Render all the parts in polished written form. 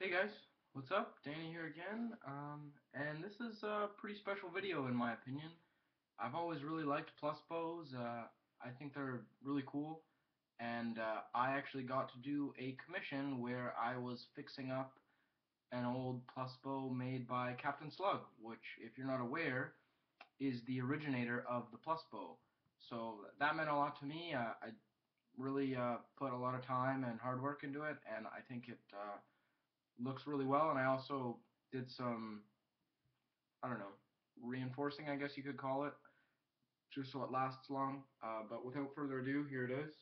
Hey guys, what's up? Danny here again. And this is a pretty special video in my opinion. I've always really liked plus bows. I think they're really cool. And I actually got to do a commission where I was fixing up an old plus bow made by Captainslug, which, if you're not aware, is the originator of the plus bow. So that meant a lot to me. I really put a lot of time and hard work into it, and I think it looks really well. And I also did some, I don't know, reinforcing, I guess you could call it, just so it lasts long. But without further ado, here it is.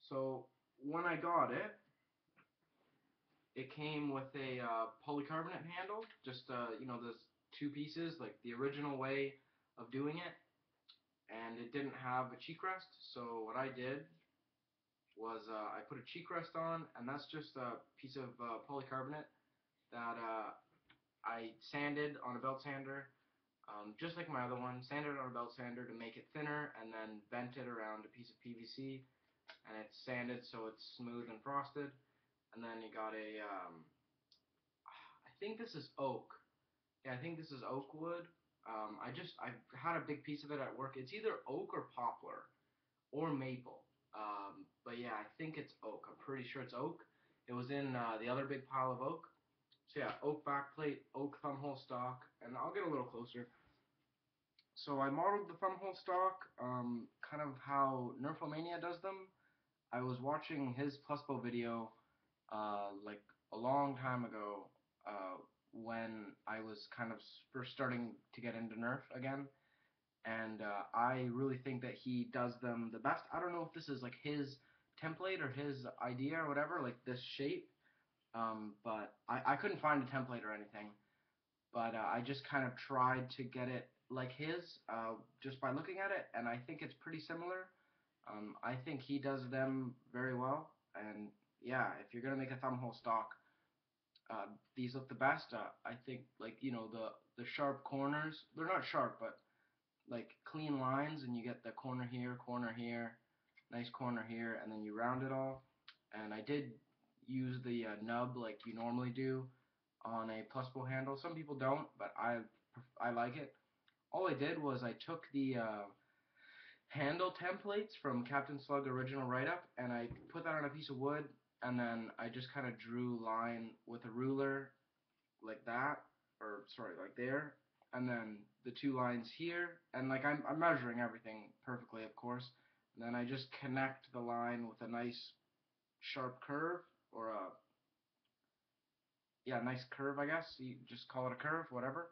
So when I got it, it came with a polycarbonate handle, just those two pieces, like the original way of doing it, and it didn't have a cheek rest. So what I did was I put a cheek rest on, and that's just a piece of polycarbonate that I sanded on a belt sander, just like my other one, sanded it on a belt sander to make it thinner, and then bent it around a piece of PVC, and it's sanded so it's smooth and frosted. And then you got a, I think this is oak. Yeah, I think this is oak wood. I had a big piece of it at work. It's either oak or poplar or maple. But yeah, I think it's oak. I'm pretty sure it's oak. It was in the other big pile of oak. So yeah, oak backplate, oak thumbhole stock, and I'll get a little closer. So I modeled the thumbhole stock, kind of how Nerfomania does them. I was watching his Plusbo video, like a long time ago, when I was kind of first starting to get into Nerf again, and I really think that he does them the best. I don't know if this is like his template or his idea or whatever, like this shape, but I couldn't find a template or anything. But I just kind of tried to get it like his, just by looking at it, and I think it's pretty similar. I think he does them very well, and yeah, if you're gonna make a thumbhole stock, these look the best. I think, like, the sharp corners, they're not sharp, but like clean lines, and you get the corner here, nice corner here, and then you round it all. And I did use the nub like you normally do on a plus bow handle. Some people don't, but I like it. All I did was I took the handle templates from Captainslug original write-up, and I put that on a piece of wood, and then I just kind of drew line with a ruler like that, or sorry, like there, and then the two lines here, and like I'm measuring everything perfectly, of course, and then I just connect the line with a nice sharp curve, or a, yeah, nice curve, I guess. You just call it a curve, whatever.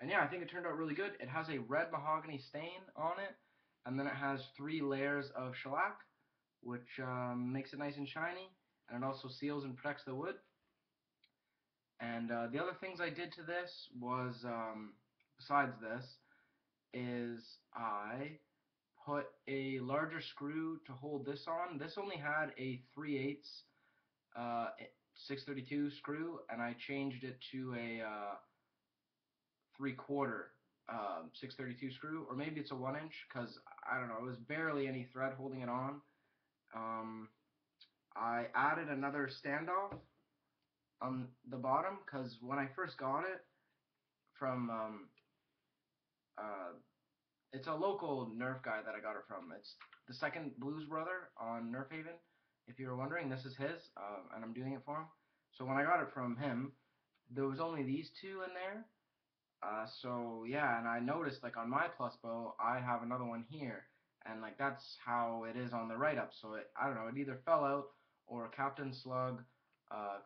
And yeah, I think it turned out really good. It has a red mahogany stain on it, and then it has 3 layers of shellac, which makes it nice and shiny, and it also seals and protects the wood. And the other things I did to this was, besides this, is I put a larger screw to hold this on. This only had a 3/8 uh, 632 screw, and I changed it to a 3/4 632 screw, or maybe it's a 1 inch, because I don't know, it was barely any thread holding it on. Um, I added another standoff on the bottom, because when I first got it from, uh, it's a local Nerf guy that I got it from. It's the second Blues Brother on Nerf Haven. If you were wondering, this is his, and I'm doing it for him. So when I got it from him, there was only these two in there. So yeah, and I noticed, like, on my plus bow, I have another one here, and like that's how it is on the write up. So I don't know, it either fell out or Captainslug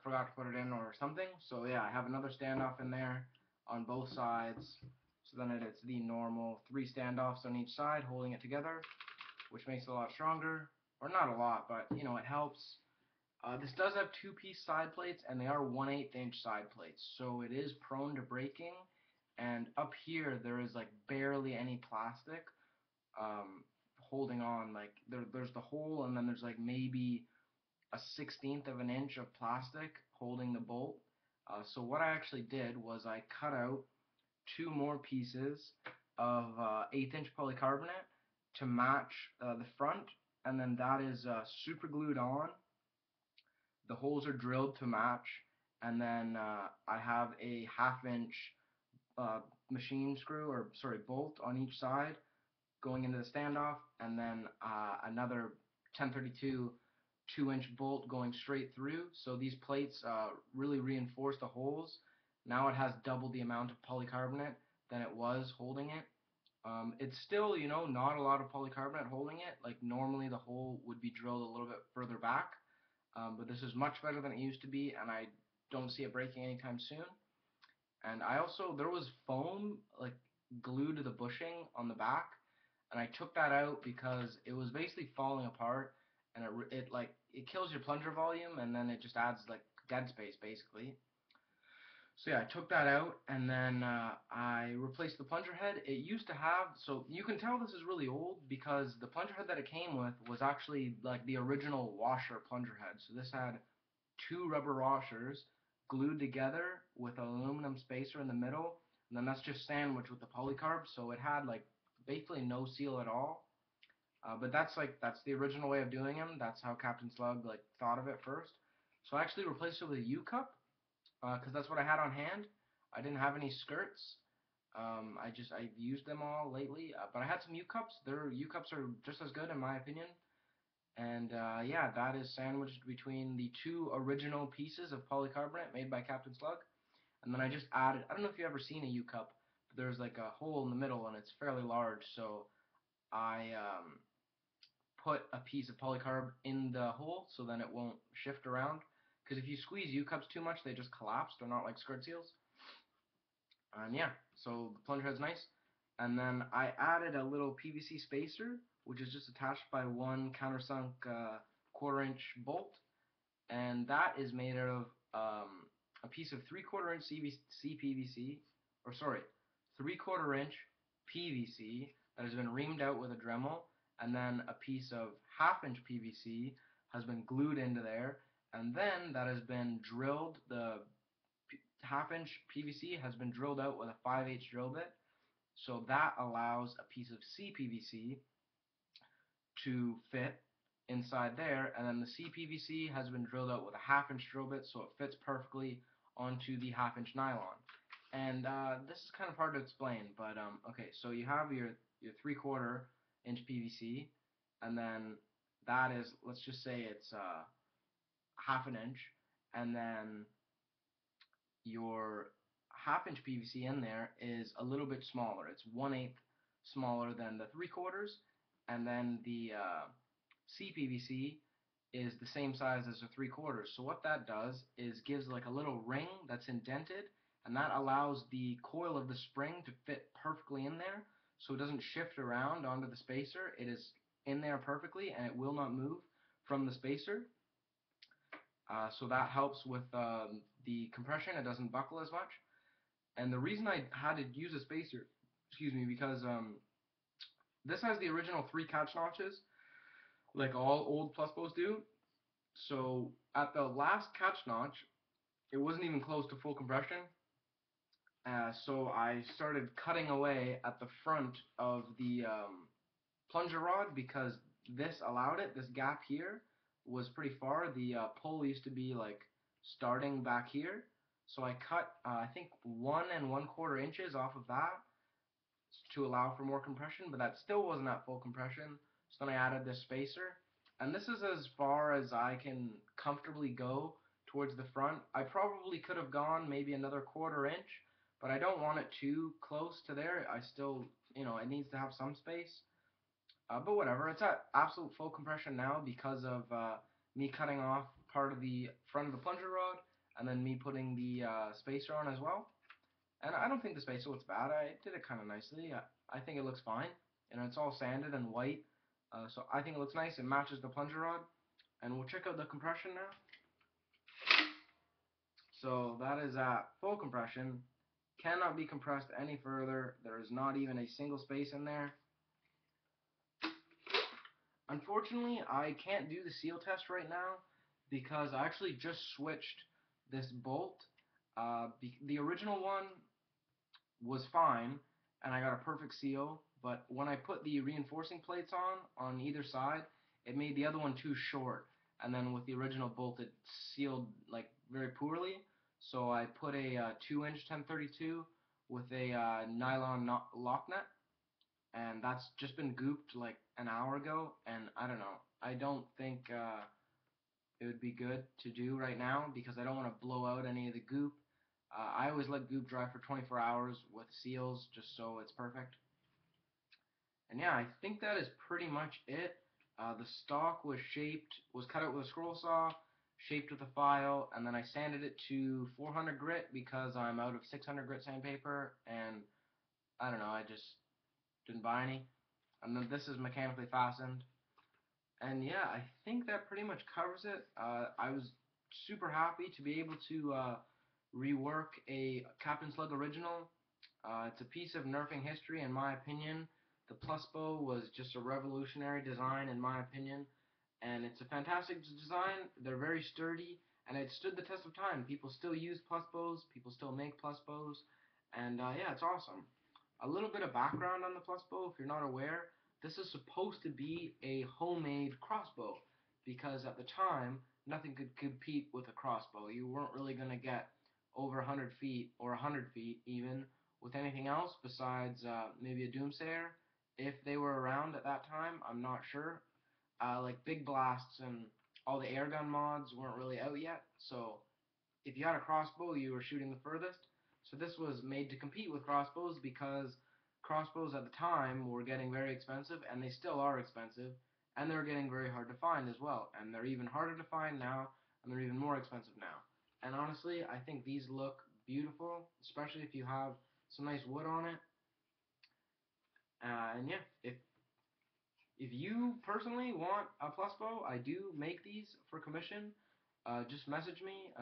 forgot to put it in or something. So yeah, I have another standoff in there on both sides. So then it's the normal 3 standoffs on each side holding it together, which makes it a lot stronger, or not a lot, but it helps. This does have 2-piece side plates, and they are 1/8 inch side plates, so it is prone to breaking. And up here, there is like barely any plastic um, holding on. Like there's the hole, and then there's like maybe a 1/16 of an inch of plastic holding the bolt. So what I actually did was I cut out 2 more pieces of 1/8 inch polycarbonate to match the front, and then that is super glued on. The holes are drilled to match, and then I have a half-inch uh, machine screw, or sorry, bolt on each side going into the standoff, and then another 1032 2-inch bolt going straight through. So these plates really reinforce the holes. Now it has double the amount of polycarbonate than it was holding it. It's still, not a lot of polycarbonate holding it. Like normally the hole would be drilled a little bit further back, but this is much better than it used to be, and I don't see it breaking anytime soon. And there was foam like glued to the bushing on the back, and I took that out because it was basically falling apart, and it kills your plunger volume, and then it just adds like dead space basically. So yeah, I took that out, and then I replaced the plunger head. It used to have, so you can tell this is really old because the plunger head that it came with was actually like the original washer plunger head. So this had two rubber washers glued together with an aluminum spacer in the middle, and then that's just sandwiched with the polycarb, so it had like basically no seal at all. But that's the original way of doing them. That's how Captainslug like thought of it first. So I actually replaced it with a U-cup because that's what I had on hand. I didn't have any skirts. I've used them all lately, but I had some U-cups. Their U-cups are just as good in my opinion. And yeah, that is sandwiched between the two original pieces of polycarbonate made by Captainslug. And then I just added, I don't know if you've ever seen a U-cup, but there's like a hole in the middle and it's fairly large. So I put a piece of polycarb in the hole so then it won't shift around. Because if you squeeze U-cups too much, they just collapse. They're not like skirt seals. And yeah, so the plunger head's nice. And then I added a little PVC spacer, which is just attached by one countersunk 1/4-inch bolt, and that is made out of a piece of 3/4-inch CPVC, or sorry, 3/4-inch PVC that has been reamed out with a Dremel, and then a piece of 1/2-inch PVC has been glued into there, and then that has been drilled. The 1/2-inch PVC has been drilled out with a 5/8 drill bit, so that allows a piece of CPVC to fit inside there, and then the CPVC has been drilled out with a 1/2-inch drill bit, so it fits perfectly onto the 1/2-inch nylon. And this is kind of hard to explain, but okay, so you have your 3/4-inch PVC, and then that is, let's just say it's 1/2 inch, and then your 1/2-inch PVC in there is a little bit smaller. It's 1/8 smaller than the 3/4, and then the CPVC is the same size as the 3/4. So what that does is gives like a little ring that's indented, and that allows the coil of the spring to fit perfectly in there, so it doesn't shift around onto the spacer. It is in there perfectly, and it will not move from the spacer. So that helps with the compression. It doesn't buckle as much. And the reason I had to use a spacer, excuse me, because this has the original 3 catch notches, like all old plus bows do. So at the last catch notch, it wasn't even close to full compression. So I started cutting away at the front of the plunger rod because this allowed it. This gap here was pretty far. The pull used to be like starting back here. So I cut, I think 1 1/4 inches off of that to allow for more compression, but that still wasn't at full compression. So then I added this spacer, and this is as far as I can comfortably go towards the front. I probably could have gone maybe another 1/4 inch, but I don't want it too close to there. I still, it needs to have some space. But whatever, it's at absolute full compression now because of me cutting off part of the front of the plunger rod, and then me putting the spacer on as well. And I don't think the spacer looks bad. I did it kind of nicely. I think it looks fine. It's all sanded and white, so I think it looks nice. It matches the plunger rod. And we'll check out the compression now. So that is at full compression. Cannot be compressed any further. There is not even a single space in there. Unfortunately, I can't do the seal test right now because I actually just switched this bolt. The original one was fine, and I got a perfect seal, but when I put the reinforcing plates on either side, it made the other one too short. and then with the original bolt it sealed like very poorly. So I put a 2-inch 1032 with a nylon lock nut, and that's just been gooped like an hour ago. And I don't know. I don't think it would be good to do right now because I don't want to blow out any of the goop. I always let goop dry for 24 hours with seals just so it's perfect. And yeah, I think that is pretty much it. The stock was cut out with a scroll saw, shaped with a file, and then I sanded it to 400 grit because I'm out of 600 grit sandpaper, and I don't know, I just didn't buy any. And then this is mechanically fastened. And yeah, I think that pretty much covers it. I was super happy to be able to rework a Captainslug original. It's a piece of nerfing history, in my opinion. The plus bow was just a revolutionary design, in my opinion, and it's a fantastic design. They're very sturdy, and it stood the test of time. People still use plus bows. People still make plus bows, and yeah, it's awesome. A little bit of background on the plus bow, if you're not aware, this is supposed to be a homemade crossbow, because at the time, nothing could compete with a crossbow. You weren't really going to get over 100 feet, or 100 feet even, with anything else besides maybe a doomsayer. If they were around at that time, I'm not sure. Like big blasts and all the airgun mods weren't really out yet, so if you had a crossbow, you were shooting the furthest. So this was made to compete with crossbows because crossbows at the time were getting very expensive, and they still are expensive, and they're getting very hard to find as well. And they're even harder to find now, and they're even more expensive now. And honestly, I think these look beautiful, especially if you have some nice wood on it. And yeah, if you personally want a plus bow, I do make these for commission. Just message me.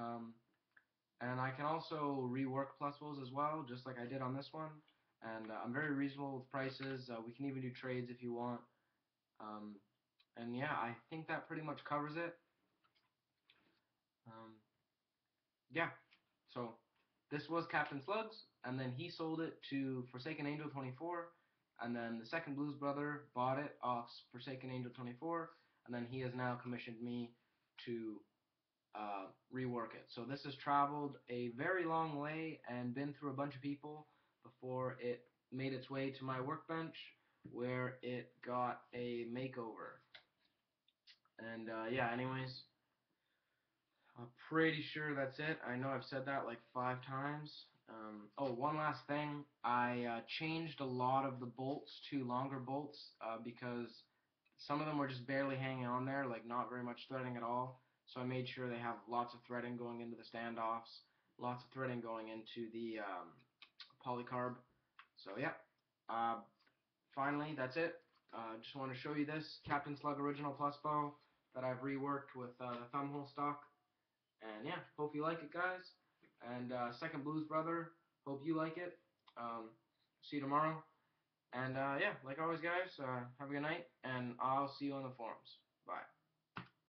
And I can also rework plus bows as well, just like I did on this one. And I'm very reasonable with prices. We can even do trades if you want. Um, and yeah, I think that pretty much covers it. Um, yeah, so this was Captainslug's, and then he sold it to Forsaken Angel 24, and then the second Blues brother bought it off Forsaken Angel 24, and then he has now commissioned me to rework it. So this has traveled a very long way and been through a bunch of people before it made its way to my workbench, where it got a makeover. And yeah, anyways, I'm pretty sure that's it. I know I've said that like 5 times. Oh, one last thing. I changed a lot of the bolts to longer bolts because some of them were just barely hanging on there, like not very much threading at all. So I made sure they have lots of threading going into the standoffs, lots of threading going into the polycarb. So yeah, uh, finally that's it. Just want to show you this Captainslug Original Plus Bow that I've reworked with the thumbhole stock. And yeah, hope you like it, guys. And Second Blues Brother, hope you like it. See you tomorrow. And yeah, like always, guys, have a good night, and I'll see you on the forums. Bye.